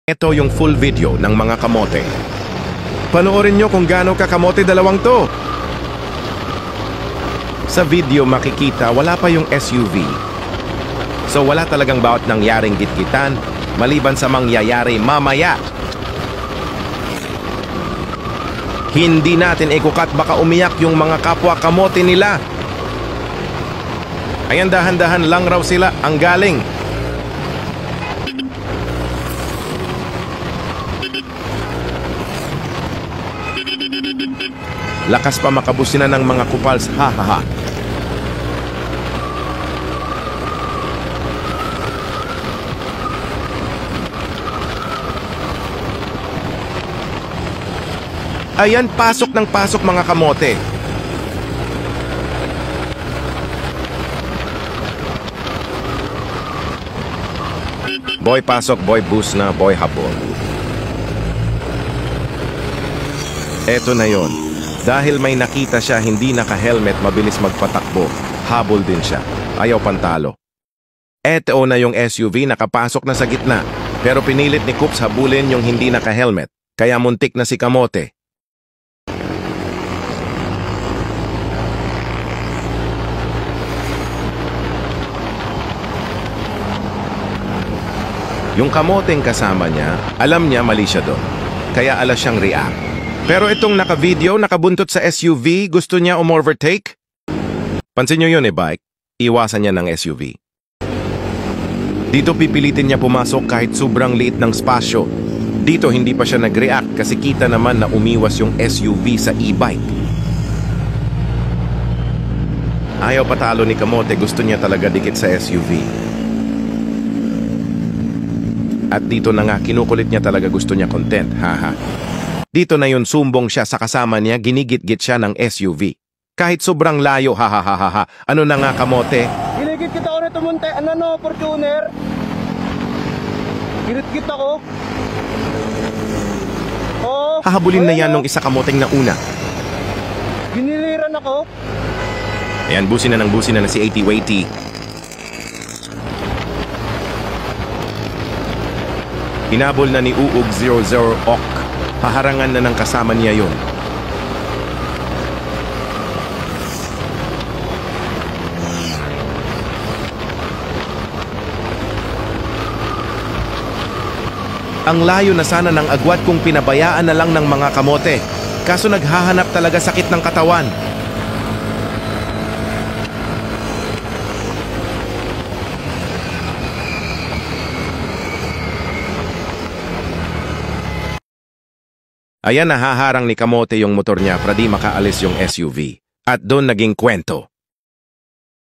Ito yung full video ng mga kamote. Panoorin nyo kung gaano kakamote dalawang to. Sa video makikita wala pa yung SUV. So wala talagang bawat nangyaring gitgitan maliban sa mangyayari mamaya. Hindi natin ikukat baka umiyak yung mga kapwa kamote nila. Ayan, dahan-dahan lang raw sila ang galing. Lakas pa makabusina ng mga kupals, ha. Ayan, pasok ng pasok mga kamote. Boy pasok, boy boost na, boy habol. Eto na yon. Dahil may nakita siya hindi naka-helmet mabilis magpatakbo, habol din siya. Ayaw pantalo. Eto na yung SUV nakapasok na sa gitna, pero pinilit ni Coops habulin yung hindi naka-helmet, kaya muntik na si kamote. Yung kamoteng kasama niya, alam niya mali siya doon. Kaya alas siyang react. Pero itong naka-video, nakabuntot sa SUV, gusto niya overtake? Pansin niyo yun bike. Iwasan niya ng SUV. Dito pipilitin niya pumasok kahit sobrang liit ng spasyo. Dito hindi pa siya nag-react kasi kita naman na umiwas yung SUV sa e-bike. Ayaw patalo ni kamote, gusto niya talaga dikit sa SUV. At dito na nga, kinukulit niya talaga, gusto niya content, haha. Dito na yun, sumbong siya sa kasama niya, ginigit-git siya ng SUV. Kahit sobrang layo, hahaha. Ano na nga kamote? Ginigit kita ako nito munti, Fortuner. Ginigit ako. Oh, Hahabulin na yan nung isa kamoteng na una. Giniliran ako. Ayan, busina na si 80-80. Hinabol na ni Uug 00 Ok. Haharangan na ng kasama niya yun. Ang layo na sana ng agwat kung pinabayaan na lang ng mga kamote. Kaso naghahanap talaga sakit ng katawan. Ayan, nahaharang ni kamote yung motor niya para di makaalis yung SUV. At doon naging kwento.